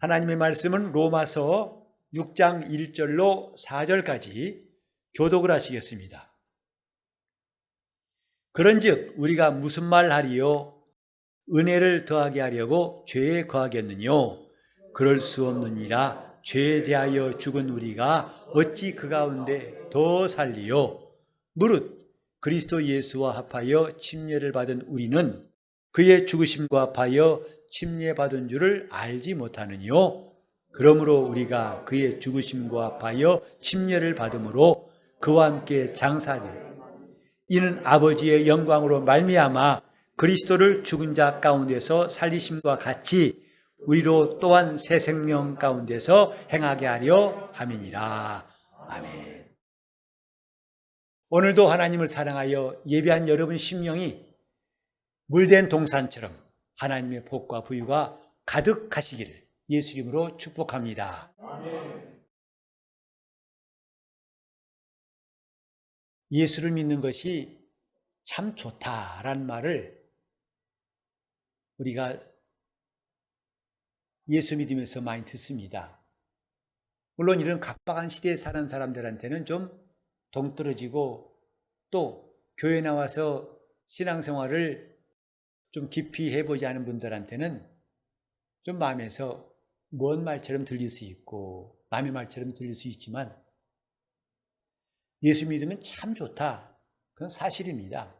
하나님의 말씀은 로마서 6장 1절로 4절까지 교독을 하시겠습니다. 그런즉 우리가 무슨 말하리요? 은혜를 더하게 하려고 죄에 거하겠느뇨? 그럴 수 없느니라. 죄에 대하여 죽은 우리가 어찌 그 가운데 더 살리요? 무릇 그리스도 예수와 합하여 침례를 받은 우리는 그의 죽으심과 합하여 침례받은 줄을 알지 못하느뇨? 그러므로 우리가 그의 죽으심과 합하여 침례를 받음으로 그와 함께 장사되어 이는 아버지의 영광으로 말미암아 그리스도를 죽은 자 가운데서 살리심과 같이 우리로 또한 새 생명 가운데서 행하게 하려 함이니라. 아멘. 오늘도 하나님을 사랑하여 예배한 여러분 심령이 물된 동산처럼 하나님의 복과 부유가 가득하시기를 예수 이름으로 축복합니다. 아멘. 예수를 믿는 것이 참 좋다라는 말을 우리가 예수 믿으면서 많이 듣습니다. 물론 이런 각박한 시대에 사는 사람들한테는 좀 동떨어지고 또 교회 나와서 신앙생활을 좀 깊이 해보지 않은 분들한테는 좀 마음에서 먼 말처럼 들릴 수 있고 남의 말처럼 들릴 수 있지만 예수 믿으면 참 좋다. 그건 사실입니다.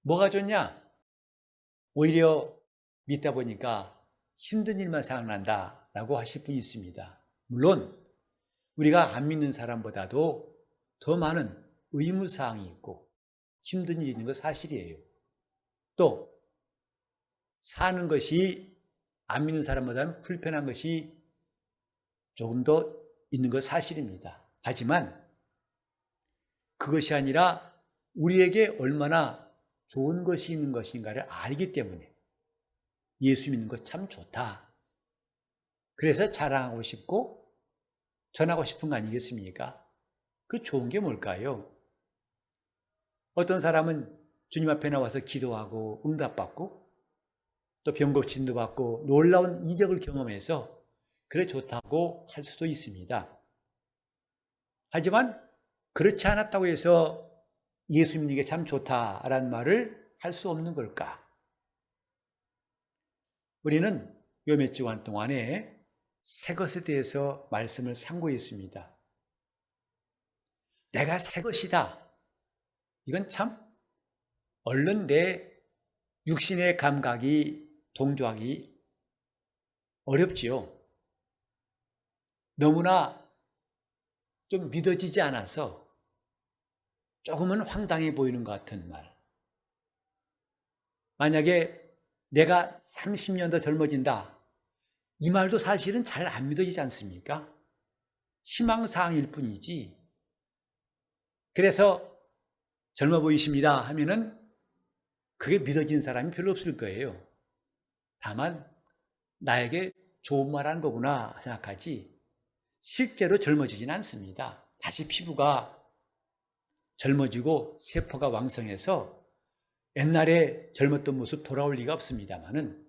뭐가 좋냐? 오히려 믿다 보니까 힘든 일만 생각난다라고 하실 분이 있습니다. 물론 우리가 안 믿는 사람보다도 더 많은 의무사항이 있고 힘든 일이 있는 건 사실이에요. 또 사는 것이 안 믿는 사람보다는 불편한 것이 조금 더 있는 건 사실입니다. 하지만 그것이 아니라 우리에게 얼마나 좋은 것이 있는 것인가를 알기 때문에 예수 믿는 것 참 좋다. 그래서 자랑하고 싶고 전하고 싶은 거 아니겠습니까? 그 좋은 게 뭘까요? 어떤 사람은 주님 앞에 나와서 기도하고 응답받고 또 병 고침도 받고 놀라운 이적을 경험해서 그래 좋다고 할 수도 있습니다. 하지만 그렇지 않았다고 해서 예수 믿는 게 참 좋다라는 말을 할 수 없는 걸까? 우리는 요 몇 주간 동안에 새 것에 대해서 말씀을 상고했습니다. 내가 새 것이다. 이건 참 얼른 내 육신의 감각이 동조하기 어렵지요. 너무나 좀 믿어지지 않아서 조금은 황당해 보이는 것 같은 말. 만약에 내가 30년 더 젊어진다. 이 말도 사실은 잘 안 믿어지지 않습니까? 희망사항일 뿐이지. 그래서 젊어 보이십니다 하면은 그게 믿어지는 사람이 별로 없을 거예요. 다만 나에게 좋은 말 하는 거구나 생각하지 실제로 젊어지진 않습니다. 다시 피부가 젊어지고 세포가 왕성해서 옛날에 젊었던 모습 돌아올 리가 없습니다만은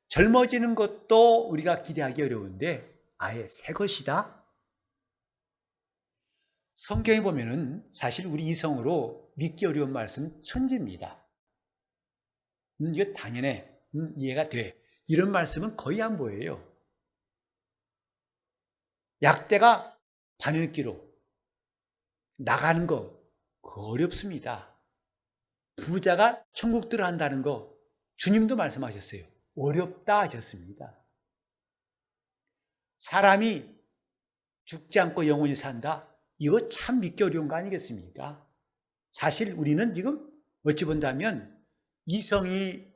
젊어지는 것도 우리가 기대하기 어려운데 아예 새 것이다? 성경에 보면은 사실 우리 이성으로 믿기 어려운 말씀 천지입니다. 이거 당연해. 이해가 돼. 이런 말씀은 거의 안 보여요. 약대가 바늘기로 나가는 거 그거 어렵습니다. 부자가 천국 들어간다는 거 주님도 말씀하셨어요. 어렵다 하셨습니다. 사람이 죽지 않고 영원히 산다. 이거 참 믿기 어려운 거 아니겠습니까? 사실 우리는 지금 어찌 본다면 이성이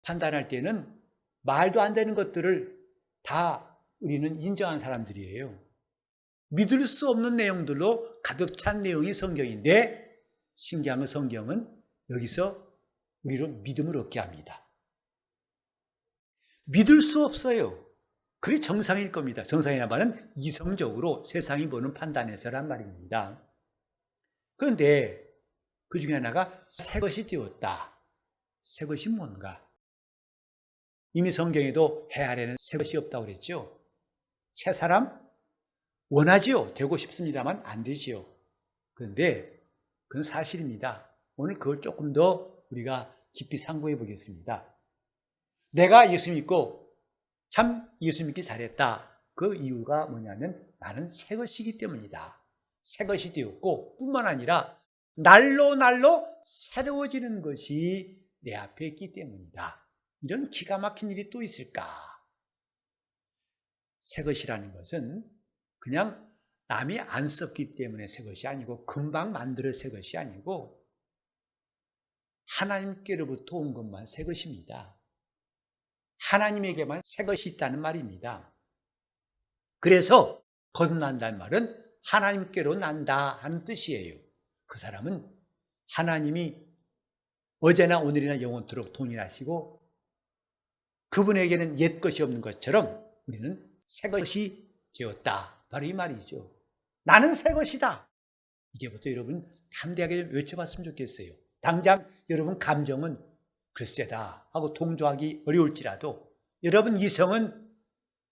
판단할 때는 말도 안 되는 것들을 다 우리는 인정한 사람들이에요. 믿을 수 없는 내용들로 가득 찬 내용이 성경인데 신기한 건 성경은 여기서 우리로 믿음을 얻게 합니다. 믿을 수 없어요. 그게 정상일 겁니다. 정상이란 말은 이성적으로 세상이 보는 판단에서란 말입니다. 그런데 그 중에 하나가 새 것이 되었다. 새 것이 뭔가? 이미 성경에도 해 아래는 새 것이 없다고 그랬죠. 새 사람 원하지요. 되고 싶습니다만 안 되지요. 그런데 그건 사실입니다. 오늘 그걸 조금 더 우리가 깊이 상고해 보겠습니다. 내가 예수 믿고 참 예수 믿기 잘했다. 그 이유가 뭐냐면 나는 새 것이기 때문이다. 새 것이 되었고 뿐만 아니라 날로 새로워지는 것이 내 앞에 있기 때문이다. 이런 기가 막힌 일이 또 있을까? 새 것이라는 것은 그냥 남이 안 썼기 때문에 새 것이 아니고 금방 만들어 새 것이 아니고 하나님께로부터 온 것만 새 것입니다. 하나님에게만 새 것이 있다는 말입니다. 그래서 거듭난다는 말은 하나님께로 난다 하는 뜻이에요. 그 사람은 하나님이 어제나 오늘이나 영원토록 동일하시고 그분에게는 옛 것이 없는 것처럼 우리는 새 것이 되었다. 바로 이 말이죠. 나는 새 것이다. 이제부터 여러분 담대하게 외쳐봤으면 좋겠어요. 당장 여러분 감정은 글쎄다 하고 동조하기 어려울지라도 여러분 이성은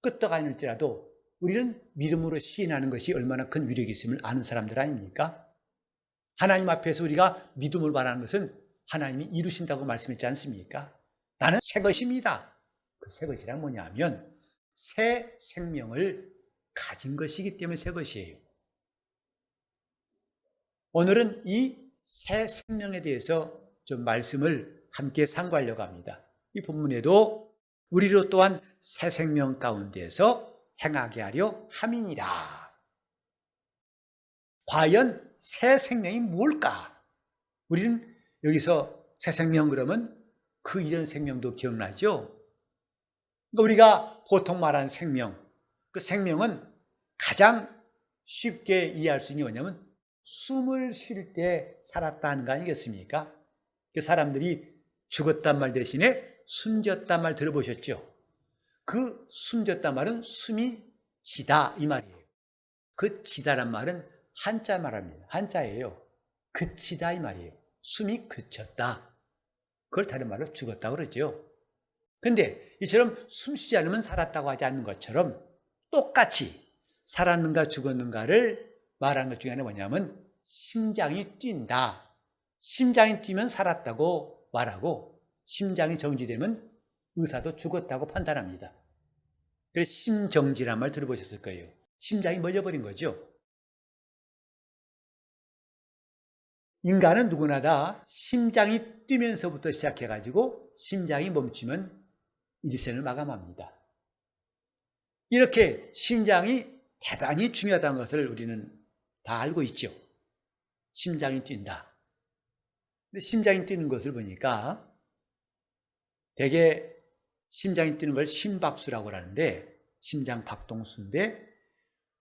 끄떡아닐지라도 우리는 믿음으로 시인하는 것이 얼마나 큰 위력이 있음을 아는 사람들 아닙니까? 하나님 앞에서 우리가 믿음을 바라는 것은 하나님이 이루신다고 말씀했지 않습니까? 나는 새 것입니다. 그 새 것이란 뭐냐면 새 생명을 가진 것이기 때문에 새 것이에요. 오늘은 이 새 생명에 대해서 좀 말씀을 함께 상고하려고 합니다. 이 본문에도 우리로 또한 새 생명 가운데서 행하게 하려 함이니라. 과연 새 생명이 뭘까? 우리는 여기서 새 생명 그러면 그 이전 생명도 기억나죠? 우리가 보통 말하는 생명, 그 생명은 가장 쉽게 이해할 수 있는 게 뭐냐면 숨을 쉴 때 살았다는 거 아니겠습니까? 그 사람들이 죽었단 말 대신에 숨졌단 말 들어보셨죠? 그 숨졌단 말은 숨이 지다 이 말이에요. 그 지다란 말은 한자 말합니다. 한자예요. 그치다 이 말이에요. 숨이 그쳤다. 그걸 다른 말로 죽었다고 그러죠. 근데 이처럼 숨쉬지 않으면 살았다고 하지 않는 것처럼 똑같이 살았는가 죽었는가를 말한 것 중에 하나가 뭐냐면 심장이 뛴다. 심장이 뛰면 살았다고 말하고 심장이 정지되면 의사도 죽었다고 판단합니다. 그래서 심정지란 말 들어보셨을 거예요. 심장이 멎어버린 거죠. 인간은 누구나 다 심장이 뛰면서부터 시작해가지고 심장이 멈추면 일생을 마감합니다. 이렇게 심장이 대단히 중요하다는 것을 우리는 다 알고 있죠. 심장이 뛴다. 근데 심장이 뛰는 것을 보니까 대개 심장이 뛰는 걸 심박수라고 하는데 심장 박동수인데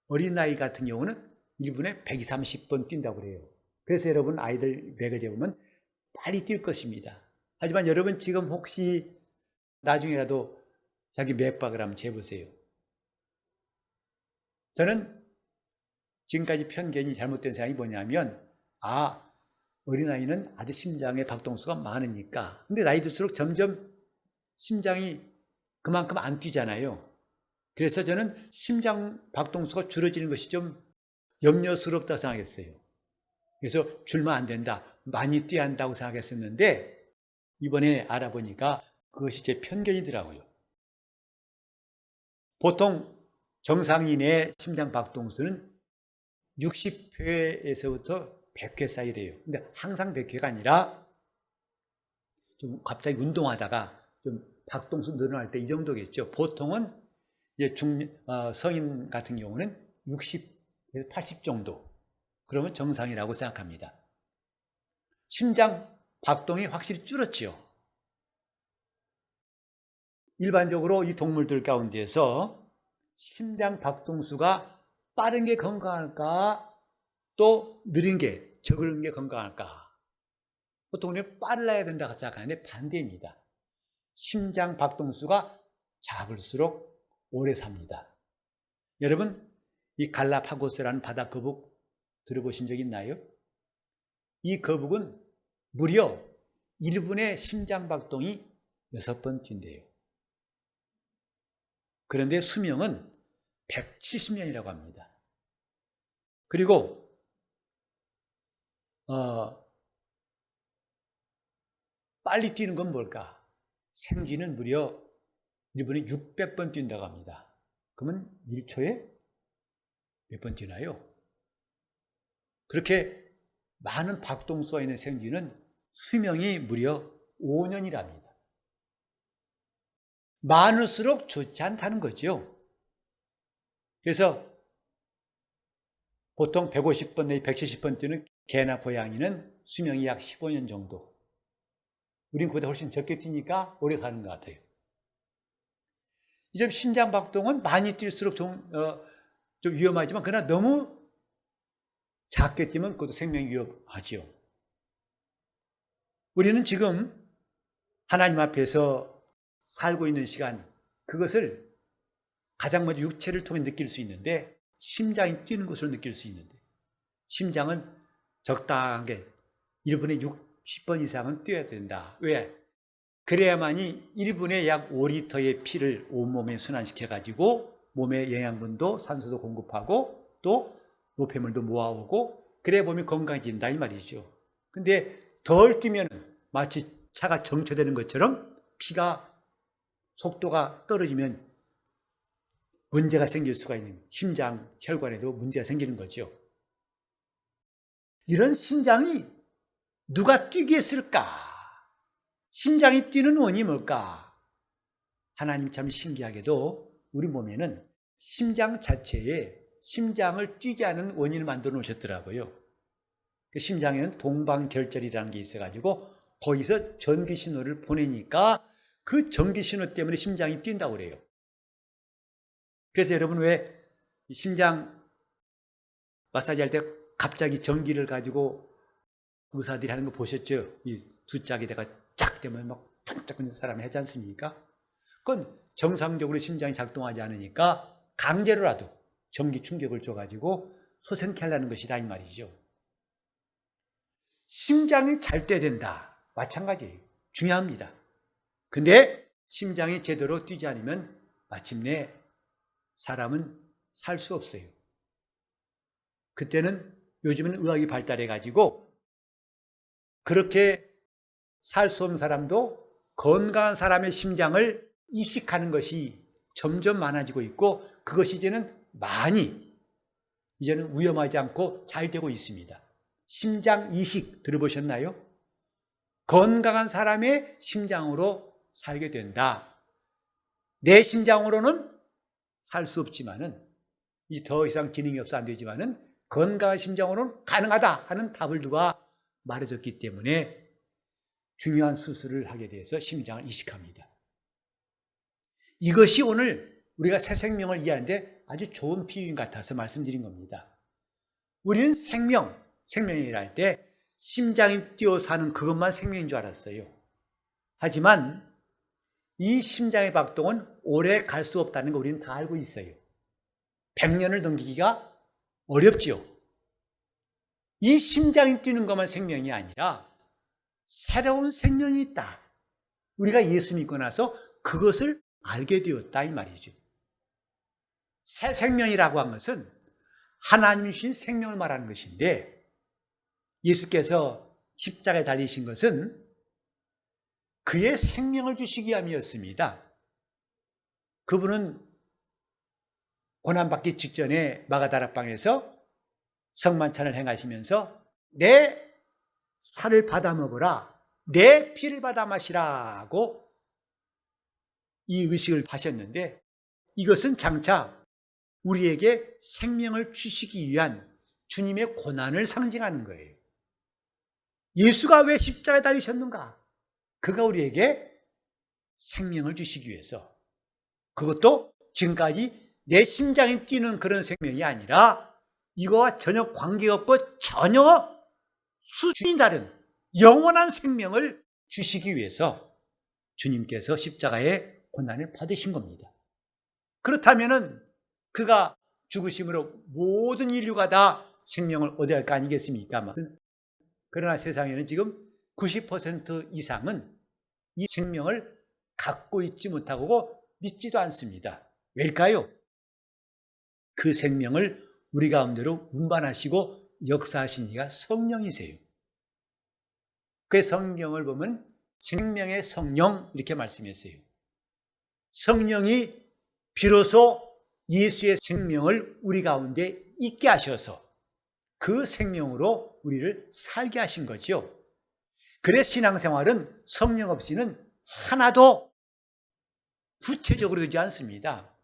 어린아이 같은 경우는 1분에 130번 뛴다고 그래요. 그래서 여러분 아이들 맥을 재보면 빨리 뛸 것입니다. 하지만 여러분 지금 혹시 나중에라도 자기 맥박을 한번 재보세요. 저는 지금까지 편견이 잘못된 생각이 뭐냐면 어린아이는 아주 심장의 박동수가 많으니까 근데 나이 들수록 점점 심장이 그만큼 안 뛰잖아요. 그래서 저는 심장 박동수가 줄어지는 것이 좀 염려스럽다고 생각했어요. 그래서 줄면 안 된다. 많이 뛰어야 한다고 생각했었는데 이번에 알아보니까 그것이 제 편견이더라고요. 보통 정상인의 심장 박동수는 60회에서부터 100회 사이래요. 근데 항상 100회가 아니라 좀 갑자기 운동하다가 좀 박동수 늘어날 때 이 정도겠죠. 보통은 성인 같은 경우는 60에서 80 정도. 그러면 정상이라고 생각합니다. 심장 박동이 확실히 줄었죠. 일반적으로 이 동물들 가운데서 심장 박동수가 빠른 게 건강할까? 또 느린 게, 적은 게 건강할까? 보통 우리는 빨라야 된다고 생각하는데 반대입니다. 심장 박동수가 작을수록 오래 삽니다. 여러분, 이 갈라파고스라는 바다 거북 들어보신 적 있나요? 이 거북은 무려 1분에 심장 박동이 6번 뛴대요. 그런데 수명은 170년이라고 합니다. 그리고 빨리 뛰는 건 뭘까? 생쥐는 무려 1분에 600번 뛴다고 합니다. 그러면 1초에 몇 번 뛰나요? 그렇게 많은 박동수가 있는 생쥐는 수명이 무려 5년이랍니다. 많을수록 좋지 않다는 거죠. 그래서 보통 150번 내지 170번 뛰는 개나 고양이는 수명이 약 15년 정도. 우린 그보다 훨씬 적게 뛰니까 오래 사는 것 같아요. 이제 심장박동은 많이 뛸수록 좀 위험하지만 그러나 너무 작게 뛰면 그것도 생명이 위험하지요. 우리는 지금 하나님 앞에서 살고 있는 시간, 그것을 가장 먼저 육체를 통해 느낄 수 있는데 심장이 뛰는 것으로 느낄 수 있는데 심장은 적당하게 1분에 60번 이상은 뛰어야 된다. 왜? 그래야만이 1분에 약 5리터의 피를 온몸에 순환시켜가지고 몸에 영양분도 산소도 공급하고 또 노폐물도 모아오고 그래야 몸이 건강해진다 이 말이죠. 근데 덜 뛰면 마치 차가 정체되는 것처럼 피가 속도가 떨어지면 문제가 생길 수가 있는 심장, 혈관에도 문제가 생기는 거죠. 이런 심장이 누가 뛰게 했을까? 심장이 뛰는 원인이 뭘까? 하나님 참 신기하게도 우리 몸에는 심장 자체에 심장을 뛰게 하는 원인을 만들어 놓으셨더라고요. 그 심장에는 동방결절이라는 게 있어가지고 거기서 전기 신호를 보내니까 그 전기 신호 때문에 심장이 뛴다고 그래요. 그래서 여러분 왜 심장 마사지 할 때 갑자기 전기를 가지고 의사들이 하는 거 보셨죠? 이 두 짝에다가 쫙 되면 막 반짝거리는 사람이 하지 않습니까? 그건 정상적으로 심장이 작동하지 않으니까 강제로라도 전기 충격을 줘가지고 소생케 하려는 것이다 이 말이죠. 심장이 잘 뛰어야 된다. 마찬가지예요. 중요합니다. 근데 심장이 제대로 뛰지 않으면 마침내 사람은 살 수 없어요. 그때는 요즘은 의학이 발달해가지고 그렇게 살 수 없는 사람도 건강한 사람의 심장을 이식하는 것이 점점 많아지고 있고 그것이 이제는 이제는 위험하지 않고 잘 되고 있습니다. 심장 이식 들어보셨나요? 건강한 사람의 심장으로 살게 된다. 내 심장으로는 살 수 없지만은 이제 더 이상 기능이 없어 안 되지만은 건강한 심장으로는 가능하다 하는 답을 누가 말해줬기 때문에 중요한 수술을 하게 돼서 심장을 이식합니다. 이것이 오늘 우리가 새 생명을 이해하는데 아주 좋은 비유인 같아서 말씀드린 겁니다. 우리는 생명이라 할 때 심장이 뛰어 사는 그것만 생명인 줄 알았어요. 하지만 이 심장의 박동은 오래 갈 수 없다는 거 우리는 다 알고 있어요. 100년을 넘기기가 어렵죠. 이 심장이 뛰는 것만 생명이 아니라 새로운 생명이 있다. 우리가 예수 믿고 나서 그것을 알게 되었다 이 말이죠. 새 생명이라고 한 것은 하나님이 주신 생명을 말하는 것인데 예수께서 십자가에 달리신 것은 그의 생명을 주시기 위함이었습니다. 그분은 고난받기 직전에 마가다락방에서 성만찬을 행하시면서 내 살을 받아 먹으라, 내 피를 받아 마시라고 이 의식을 하셨는데 이것은 장차 우리에게 생명을 주시기 위한 주님의 고난을 상징하는 거예요. 예수가 왜 십자가에 달리셨는가? 그가 우리에게 생명을 주시기 위해서. 그것도 지금까지 내 심장이 뛰는 그런 생명이 아니라 이거와 전혀 관계없고 전혀 수준이 다른 영원한 생명을 주시기 위해서 주님께서 십자가의 고난을 받으신 겁니다. 그렇다면은 그가 죽으심으로 모든 인류가 다 생명을 얻어야 할 거 아니겠습니까? 그러나 세상에는 지금 90% 이상은 이 생명을 갖고 있지 못하고 믿지도 않습니다. 왜일까요? 그 생명을 우리 가운데로 운반하시고 역사하신 이가 성령이세요. 그 성경을 보면 생명의 성령 이렇게 말씀했어요. 성령이 비로소 예수의 생명을 우리 가운데 있게 하셔서 그 생명으로 우리를 살게 하신 거죠. 그래서 신앙생활은 성령 없이는 하나도 구체적으로 되지 않습니다.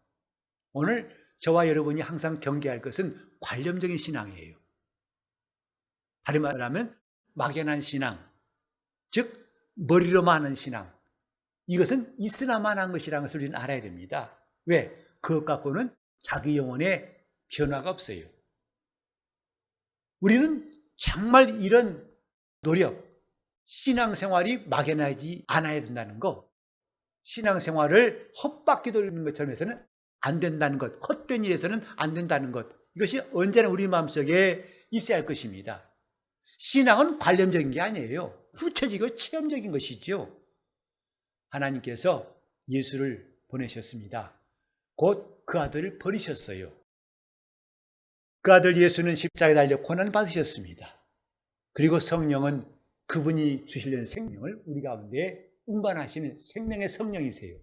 오늘 저와 여러분이 항상 경계할 것은 관념적인 신앙이에요. 다른 말로 하면 막연한 신앙, 즉 머리로만 하는 신앙. 이것은 있으나만 한 것이라는 것을 우리는 알아야 됩니다. 왜? 그것 갖고는 자기 영혼에 변화가 없어요. 우리는 정말 이런 노력, 신앙생활이 막연하지 않아야 된다는 거, 신앙생활을 헛바퀴 돌리는 것처럼 해서는 안 된다는 것, 헛된 일에서는 안 된다는 것, 이것이 언제나 우리 마음속에 있어야 할 것입니다. 신앙은 관념적인 게 아니에요. 구체적이고 체험적인 것이죠. 하나님께서 예수를 보내셨습니다. 곧 그 아들을 버리셨어요. 그 아들 예수는 십자가에 달려 고난을 받으셨습니다. 그리고 성령은 그분이 주시려는 생명을 우리 가운데 운반하시는 생명의 성령이세요.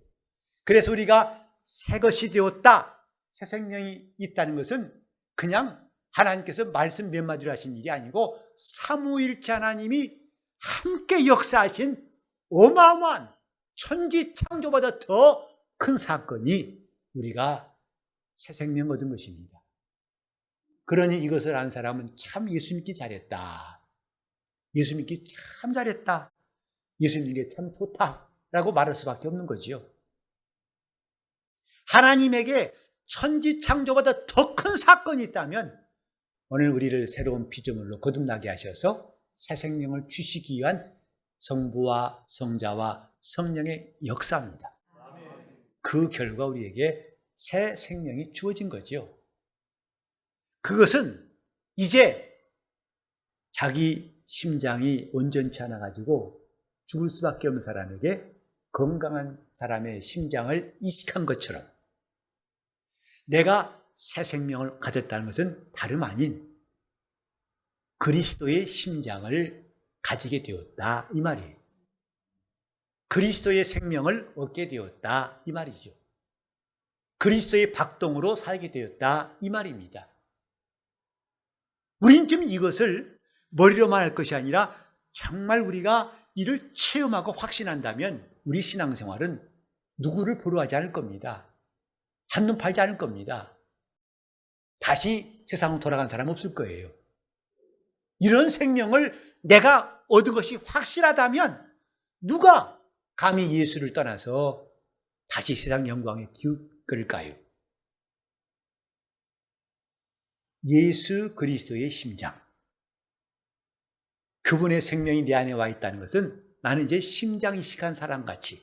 그래서 우리가 새 것이 되었다, 새 생명이 있다는 것은 그냥 하나님께서 말씀 몇 마디로 하신 일이 아니고 삼위일체 하나님이 함께 역사하신 어마어마한 천지 창조보다 더 큰 사건이 우리가 새 생명 얻은 것입니다. 그러니 이것을 안 사람은 참 예수 믿기 잘했다, 예수 믿기 참 잘했다, 예수 믿는 게 참 좋다라고 말할 수밖에 없는 거죠. 하나님에게 천지 창조보다 더 큰 사건이 있다면 오늘 우리를 새로운 피조물로 거듭나게 하셔서 새 생명을 주시기 위한 성부와 성자와 성령의 역사입니다. 그 결과 우리에게 새 생명이 주어진 거죠. 그것은 이제 자기 심장이 온전치 않아 가지고 죽을 수밖에 없는 사람에게 건강한 사람의 심장을 이식한 것처럼 내가 새 생명을 가졌다는 것은 다름 아닌 그리스도의 심장을 가지게 되었다 이 말이에요. 그리스도의 생명을 얻게 되었다 이 말이죠. 그리스도의 박동으로 살게 되었다 이 말입니다. 우리는 지금 이것을 머리로만 할 것이 아니라 정말 우리가 이를 체험하고 확신한다면 우리 신앙생활은 누구를 보루하지 않을 겁니다. 한눈 팔지 않을 겁니다. 다시 세상으로 돌아간 사람 없을 거예요. 이런 생명을 내가 얻은 것이 확실하다면 누가 감히 예수를 떠나서 다시 세상 영광에 기울까요? 예수 그리스도의 심장, 그분의 생명이 내 안에 와 있다는 것은 나는 이제 심장 이식한 사람같이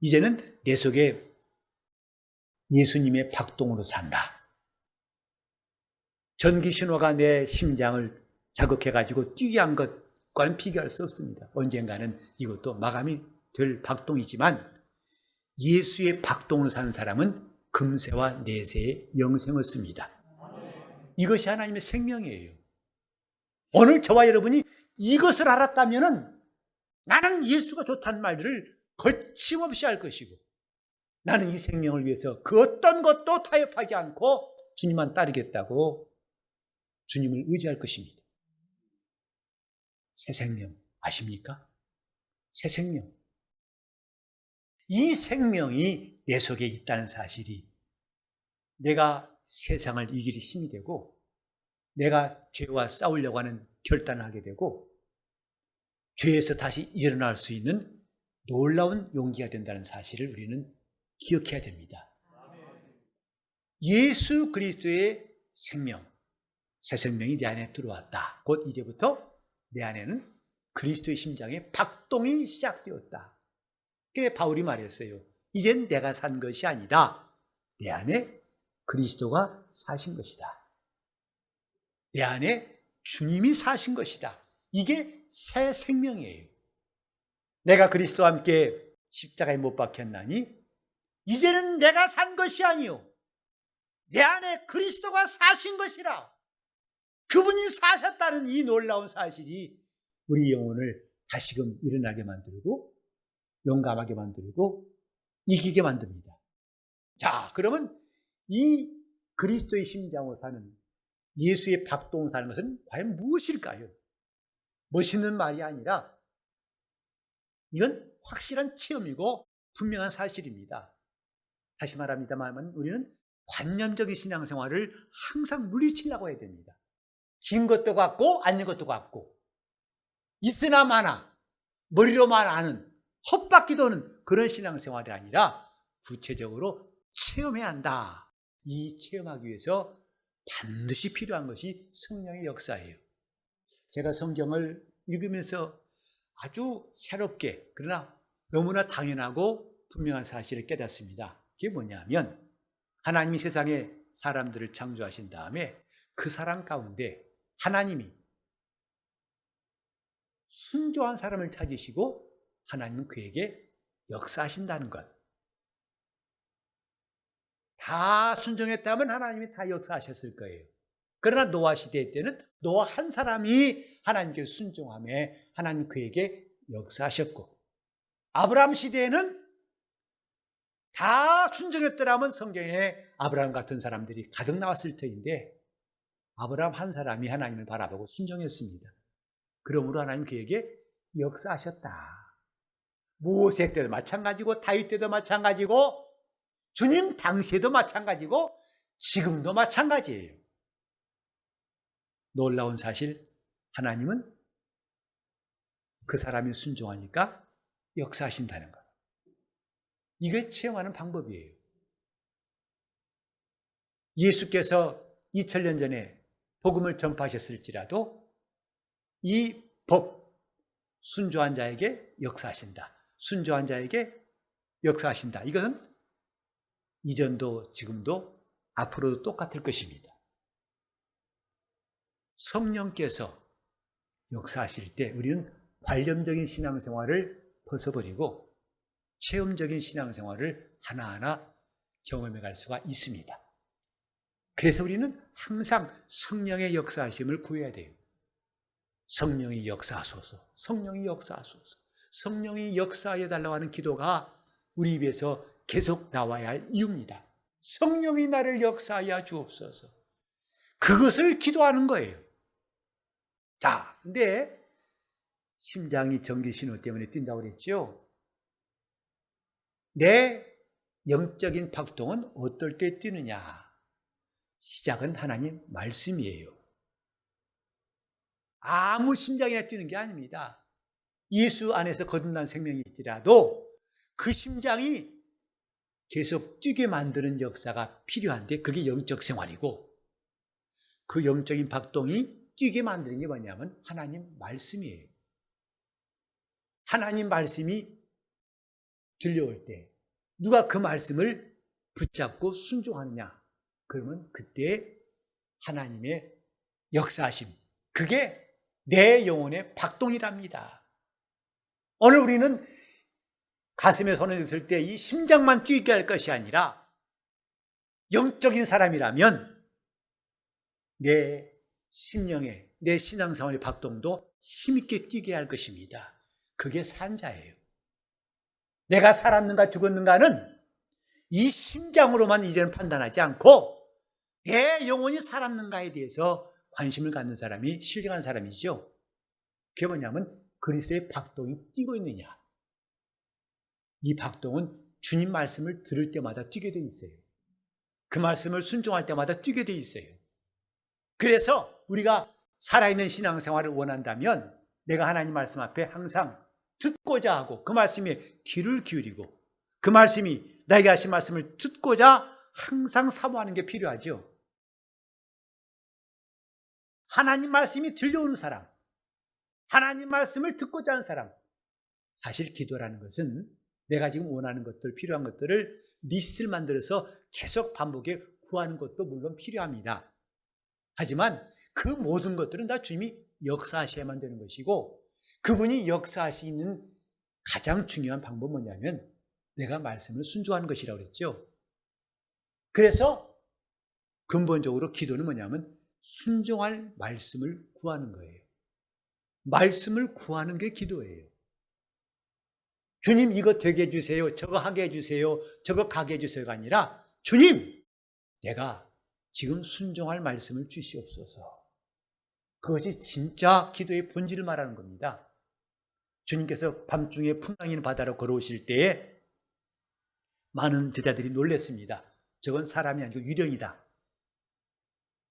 이제는 내 속에 예수님의 박동으로 산다. 전기 신호가 내 심장을 자극해가지고 뛰게 한 것과는 비교할 수 없습니다. 언젠가는 이것도 마감이 될 박동이지만 예수의 박동으로 사는 사람은 금세와 내세의 영생을 씁니다. 이것이 하나님의 생명이에요. 오늘 저와 여러분이 이것을 알았다면 나는 예수가 좋다는 말들을 거침없이 할 것이고 나는 이 생명을 위해서 그 어떤 것도 타협하지 않고 주님만 따르겠다고 주님을 의지할 것입니다. 새 생명 아십니까? 새 생명. 이 생명이 내 속에 있다는 사실이 내가 세상을 이길 힘이 되고 내가 죄와 싸우려고 하는 결단을 하게 되고 죄에서 다시 일어날 수 있는 놀라운 용기가 된다는 사실을 우리는 기억해야 됩니다. 예수 그리스도의 생명, 새 생명이 내 안에 들어왔다. 곧 이제부터 내 안에는 그리스도의 심장에 박동이 시작되었다. 그게 바울이 말했어요. 이젠 내가 산 것이 아니다. 내 안에 그리스도가 사신 것이다. 내 안에 주님이 사신 것이다. 이게 새 생명이에요. 내가 그리스도와 함께 십자가에 못 박혔나니 이제는 내가 산 것이 아니요 내 안에 그리스도가 사신 것이라. 그분이 사셨다는 이 놀라운 사실이 우리 영혼을 다시금 일어나게 만들고 용감하게 만들고 이기게 만듭니다. 자, 그러면 이 그리스도의 심장으로 사는 예수의 박동으로 사는 것은 과연 무엇일까요? 멋있는 말이 아니라 이건 확실한 체험이고 분명한 사실입니다. 다시 말합니다만 우리는 관념적인 신앙생활을 항상 물리치려고 해야 됩니다. 긴 것도 같고 아닌 것도 같고 있으나 마나 머리로만 아는 헛바퀴 도는 그런 신앙생활이 아니라 구체적으로 체험해야 한다. 이 체험하기 위해서 반드시 필요한 것이 성령의 역사예요. 제가 성경을 읽으면서 아주 새롭게 그러나 너무나 당연하고 분명한 사실을 깨닫습니다. 그게 뭐냐면 하나님이 세상에 사람들을 창조하신 다음에 그 사람 가운데 하나님이 순종한 사람을 찾으시고 하나님은 그에게 역사하신다는 것. 다 순종했다면 하나님이 다 역사하셨을 거예요. 그러나 노아 시대 때는 노아 한 사람이 하나님께 순종함에 하나님 그에게 역사하셨고 아브라함 시대에는 다 순종했더라면 성경에 아브라함 같은 사람들이 가득 나왔을 터인데 아브라함 한 사람이 하나님을 바라보고 순종했습니다. 그러므로 하나님 그에게 역사하셨다. 모세 때도 마찬가지고 다윗 때도 마찬가지고 주님 당시에도 마찬가지고 지금도 마찬가지예요. 놀라운 사실, 하나님은 그 사람이 순종하니까 역사하신다는 것. 이게 체험하는 방법이에요. 예수께서 2000년 전에 복음을 전파하셨을지라도 이 법, 순종한 자에게 역사하신다. 순종한 자에게 역사하신다. 이것은 이전도 지금도 앞으로도 똑같을 것입니다. 성령께서 역사하실 때 우리는 관념적인 신앙생활을 벗어버리고 체험적인 신앙생활을 하나하나 경험해 갈 수가 있습니다. 그래서 우리는 항상 성령의 역사하심을 구해야 돼요. 성령이 역사하소서, 성령이 역사하소서, 성령이 역사해 달라고 하는 기도가 우리 입에서 계속 나와야 할 이유입니다. 성령이 나를 역사하여 주옵소서. 그것을 기도하는 거예요. 자, 근데 심장이 전기신호 때문에 뛴다고 그랬죠? 내 영적인 박동은 어떨 때 뛰느냐? 시작은 하나님 말씀이에요. 아무 심장이나 뛰는 게 아닙니다. 예수 안에서 거듭난 생명이 있더라도 그 심장이 계속 뛰게 만드는 역사가 필요한데 그게 영적 생활이고 그 영적인 박동이 뛰게 만드는 게 뭐냐면 하나님 말씀이에요. 하나님 말씀이 들려올 때 누가 그 말씀을 붙잡고 순종하느냐? 그러면 그때 하나님의 역사하심, 그게 내 영혼의 박동이랍니다. 오늘 우리는 가슴에 손을 댔을 때 이 심장만 뛰게 할 것이 아니라 영적인 사람이라면 내 심령에, 내 신앙생활의 박동도 힘있게 뛰게 할 것입니다. 그게 산자예요. 내가 살았는가 죽었는가는 이 심장으로만 이제는 판단하지 않고 내 영혼이 살았는가에 대해서 관심을 갖는 사람이 신령한 사람이죠. 그게 뭐냐면 그리스도의 박동이 뛰고 있느냐. 이 박동은 주님 말씀을 들을 때마다 뛰게 돼 있어요. 그 말씀을 순종할 때마다 뛰게 돼 있어요. 그래서 우리가 살아있는 신앙생활을 원한다면 내가 하나님 말씀 앞에 항상 듣고자 하고 그 말씀에 귀를 기울이고 그 말씀이 나에게 하신 말씀을 듣고자 항상 사모하는 게 필요하죠. 하나님 말씀이 들려오는 사람, 하나님 말씀을 듣고자 하는 사람. 사실 기도라는 것은 내가 지금 원하는 것들, 필요한 것들을 리스트를 만들어서 계속 반복해 구하는 것도 물론 필요합니다. 하지만 그 모든 것들은 다 주님이 역사하셔야만 되는 것이고 그분이 역사하시는 가장 중요한 방법은 뭐냐면 내가 말씀을 순종하는 것이라고 그랬죠. 그래서 근본적으로 기도는 뭐냐면 순종할 말씀을 구하는 거예요. 말씀을 구하는 게 기도예요. 주님 이거 되게 해주세요. 저거 하게 해주세요. 저거 가게 해주세요가 아니라 주님 내가 지금 순종할 말씀을 주시옵소서. 그것이 진짜 기도의 본질을 말하는 겁니다. 주님께서 밤중에 풍랑이는 바다로 걸어오실 때에 많은 제자들이 놀랐습니다. 저건 사람이 아니고 유령이다.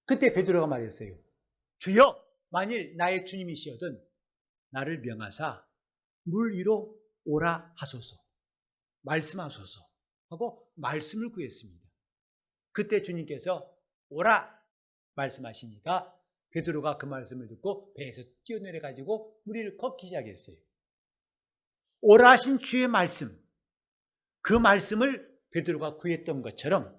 그때 베드로가 말했어요. 주여 만일 나의 주님이시거든 나를 명하사 물 위로 오라 하소서. 말씀하소서 하고 말씀을 구했습니다. 그때 주님께서 오라 말씀하시니까 베드로가 그 말씀을 듣고 배에서 뛰어내려가지고 물 위를 걷기 시작했어요. 오라 하신 주의 말씀, 그 말씀을 베드로가 구했던 것처럼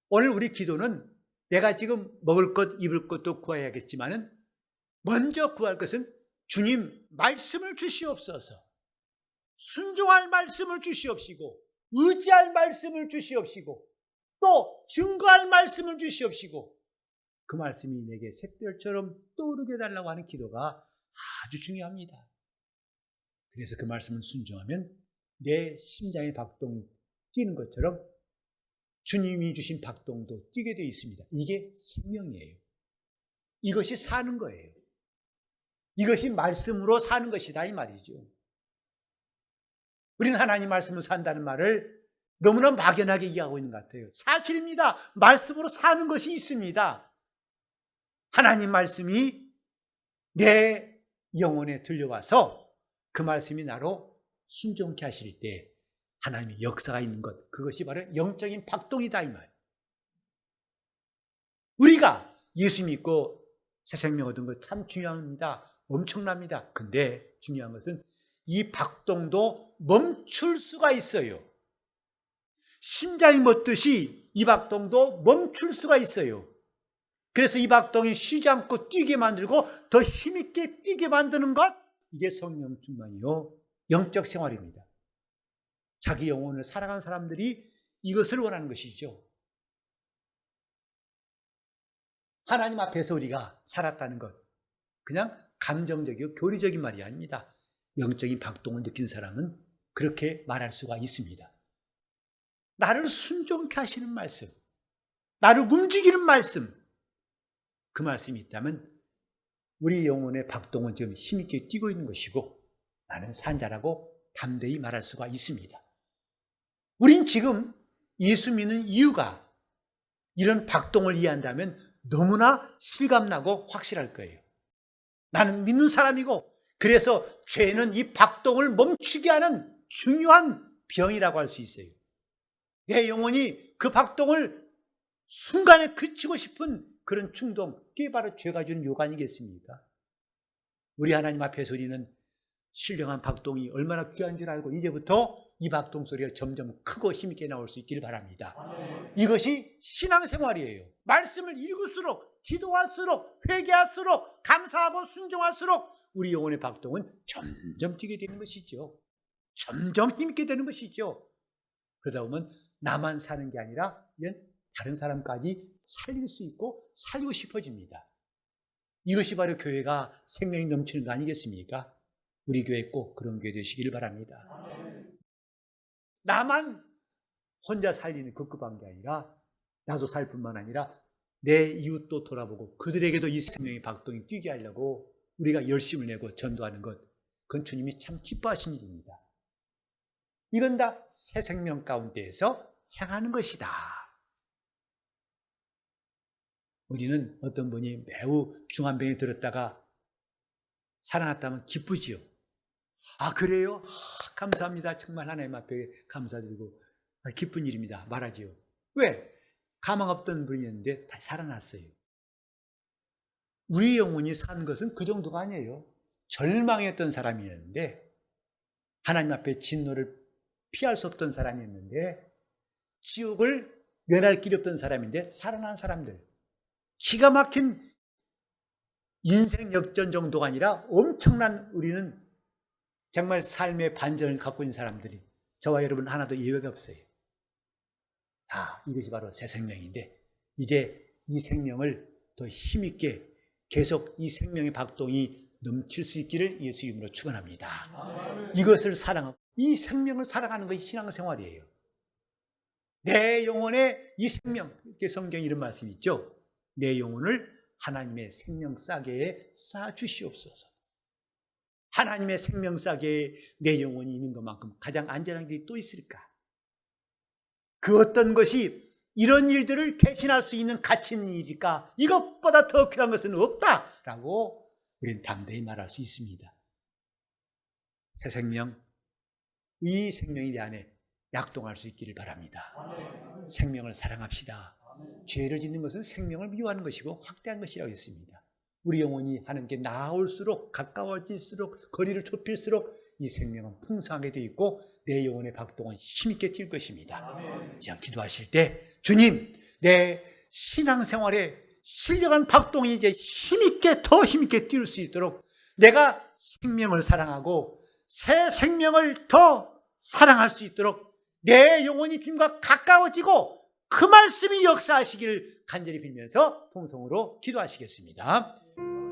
오늘 우리 기도는 내가 지금 먹을 것, 입을 것도 구해야겠지만은 먼저 구할 것은 주님 말씀을 주시옵소서. 순종할 말씀을 주시옵시고 의지할 말씀을 주시옵시고 또 증거할 말씀을 주시옵시고 그 말씀이 내게 샛별처럼 떠오르게 해달라고 하는 기도가 아주 중요합니다. 그래서 그 말씀을 순종하면 내 심장의 박동이 뛰는 것처럼 주님이 주신 박동도 뛰게 되어 있습니다. 이게 생명이에요. 이것이 사는 거예요. 이것이 말씀으로 사는 것이다 이 말이죠. 우리는 하나님 말씀으로 산다는 말을 너무나 막연하게 이해하고 있는 것 같아요. 사실입니다. 말씀으로 사는 것이 있습니다. 하나님 말씀이 내 영혼에 들려와서 그 말씀이 나로 순종케 하실 때 하나님의 역사가 있는 것, 그것이 바로 영적인 박동이다 이 말. 우리가 예수 믿고 새 생명 얻은 것 참 중요합니다. 엄청납니다. 근데 중요한 것은 이 박동도 멈출 수가 있어요. 심장이 멎듯이 이 박동도 멈출 수가 있어요. 그래서 이 박동이 쉬지 않고 뛰게 만들고 더 힘있게 뛰게 만드는 것, 이게 성령 충만이요 영적 생활입니다. 자기 영혼을 살아가는 사람들이 이것을 원하는 것이죠. 하나님 앞에서 우리가 살았다는 것, 그냥 감정적이고 교리적인 말이 아닙니다. 영적인 박동을 느낀 사람은 그렇게 말할 수가 있습니다. 나를 순종케 하시는 말씀, 나를 움직이는 말씀, 그 말씀이 있다면 우리 영혼의 박동은 지금 힘있게 뛰고 있는 것이고 나는 산자라고 담대히 말할 수가 있습니다. 우린 지금 예수 믿는 이유가 이런 박동을 이해한다면 너무나 실감나고 확실할 거예요. 나는 믿는 사람이고 그래서 죄는 이 박동을 멈추게 하는 중요한 병이라고 할 수 있어요. 내 영혼이 그 박동을 순간에 그치고 싶은 그런 충동, 그게 바로 죄가 주는 욕 아니겠습니까? 우리 하나님 앞에서 우리는 신령한 박동이 얼마나 귀한 줄 알고 이제부터 이 박동 소리가 점점 크고 힘있게 나올 수 있기를 바랍니다. 이것이 신앙생활이에요. 말씀을 읽을수록, 기도할수록, 회개할수록, 감사하고 순종할수록 우리 영혼의 박동은 점점 뛰게 되는 것이죠. 점점 힘있게 되는 것이죠. 그러다 보면 나만 사는 게 아니라 다른 사람까지 살릴 수 있고 살리고 싶어집니다. 이것이 바로 교회가 생명이 넘치는 거 아니겠습니까? 우리 교회 꼭 그런 교회 되시길 바랍니다. 나만 혼자 살리는 급급한 게 아니라 나도 살 뿐만 아니라 내 이웃도 돌아보고 그들에게도 이 생명의 박동이 뛰게 하려고 우리가 열심을 내고 전도하는 것, 그건 주님이 참 기뻐하신 일입니다. 이건 다 새 생명 가운데에서 행하는 것이다. 우리는 어떤 분이 매우 중한 병에 들었다가 살아났다면 기쁘지요. 아 그래요? 감사합니다. 정말 하나님 앞에 감사드리고 기쁜 일입니다. 말하지요. 왜? 가망 없던 분이었는데 다시 살아났어요. 우리 영혼이 산 것은 그 정도가 아니에요. 절망했던 사람이었는데 하나님 앞에 진노를 피할 수 없던 사람이었는데 지옥을 면할 길이 없던 사람인데 살아난 사람들, 기가 막힌 인생 역전 정도가 아니라 엄청난 우리는 정말 삶의 반전을 갖고 있는 사람들이 저와 여러분 하나도 예외가 없어요. 이것이 바로 새 생명인데 이제 이 생명을 더 힘있게 계속 이 생명의 박동이 넘칠 수 있기를 예수 이름으로 축원합니다. 이것을 사랑하고 이 생명을 살아가는 것이 신앙생활이에요. 내 영혼에 이 생명, 이렇게 성경에 이런 말씀이 있죠. 내 영혼을 하나님의 생명 싸개에 쌓아주시옵소서. 하나님의 생명 싸개에 내 영혼이 있는 것만큼 가장 안전한 길이 또 있을까? 그 어떤 것이 이런 일들을 대신할 수 있는 가치 있는 일일까? 이것보다 더 귀한 것은 없다라고 우리는 담대히 말할 수 있습니다. 새 생명, 이 생명이 내 안에 약동할 수 있기를 바랍니다. 생명을 사랑합시다. 죄를 짓는 것은 생명을 미워하는 것이고 확대한 것이라고 했습니다. 우리 영혼이 하나님께 나아올수록 가까워질수록 거리를 좁힐수록 이 생명은 풍성하게 되어 있고 내 영혼의 박동은 힘있게 뛸 것입니다. 이제 기도하실 때 주님, 내 신앙생활에 신령한 박동이 이제 더 힘있게 뛸 수 있도록 내가 생명을 사랑하고 새 생명을 더 사랑할 수 있도록 내 영혼이 주님과 가까워지고 그 말씀이 역사하시기를 간절히 빌면서 통성으로 기도하시겠습니다.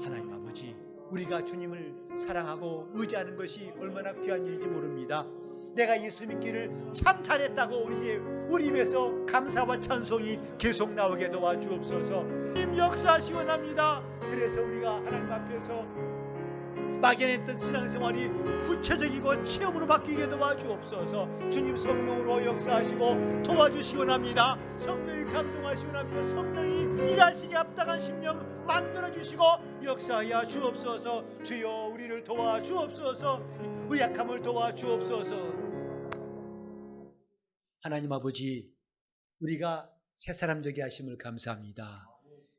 하나님 아버지, 우리가 주님을 사랑하고 의지하는 것이 얼마나 귀한 일인지 모릅니다. 내가 예수 믿기를 참 잘했다고 우리 입에서 감사와 찬송이 계속 나오게 도와주옵소서. 주님 역사하시 원합니다. 그래서 우리가 하나님 앞에서 막연했던 신앙생활이 구체적이고 체험으로 바뀌게 도와주옵소서. 주님 성령으로 역사하시고 도와주시기 원합니다. 성령이 감동하시기 원합니다. 성령이 일하시게 합당한 심령 만들어주시고 역사하여 주옵소서. 주여 우리를 도와주옵소서. 우리 약함을 도와주옵소서. 하나님 아버지, 우리가 새 사람 되게 하심을 감사합니다.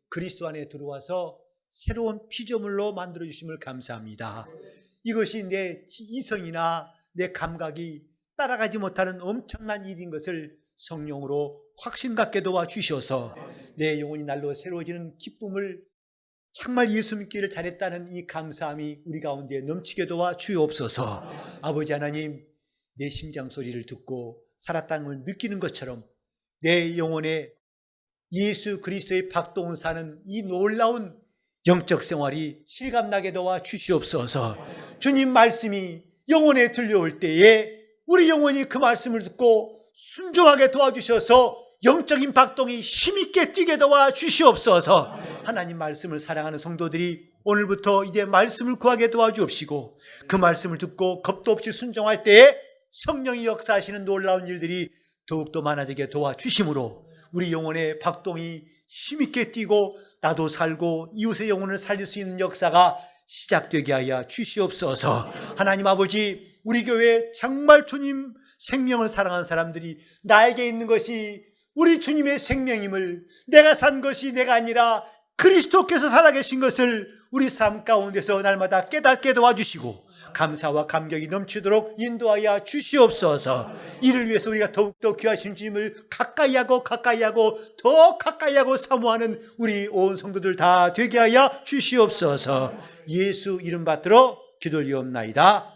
그리스도 안에 들어와서 새로운 피조물로 만들어주심을 감사합니다. 이것이 내 이성이나 내 감각이 따라가지 못하는 엄청난 일인 것을 성령으로 확신 갖게 도와주셔서 내 영혼이 날로 새로워지는 기쁨을 정말 예수 믿기를 잘했다는 이 감사함이 우리 가운데 넘치게 도와주옵소서. 아버지 하나님, 내 심장 소리를 듣고 살았다는 걸 느끼는 것처럼 내 영혼에 예수 그리스도의 박동을 사는 이 놀라운 영적 생활이 실감나게 도와주시옵소서. 주님 말씀이 영혼에 들려올 때에 우리 영혼이 그 말씀을 듣고 순종하게 도와주셔서 영적인 박동이 힘있게 뛰게 도와주시옵소서. 하나님 말씀을 사랑하는 성도들이 오늘부터 이제 말씀을 구하게 도와주옵시고 그 말씀을 듣고 겁도 없이 순종할 때에 성령이 역사하시는 놀라운 일들이 더욱더 많아지게 도와주심으로 우리 영혼의 박동이 힘있게 뛰고 나도 살고 이웃의 영혼을 살릴 수 있는 역사가 시작되게 하여 주시옵소서. 하나님 아버지, 우리 교회에 정말 주님 생명을 사랑하는 사람들이 나에게 있는 것이 우리 주님의 생명임을, 내가 산 것이 내가 아니라 그리스도께서 살아계신 것을 우리 삶 가운데서 날마다 깨닫게 도와주시고 감사와 감격이 넘치도록 인도하여 주시옵소서. 이를 위해서 우리가 더욱더 귀하신 주님을 가까이하고 더 가까이하고 사모하는 우리 온 성도들 다 되게 하여 주시옵소서. 예수 이름 받들어 기도리옵나이다.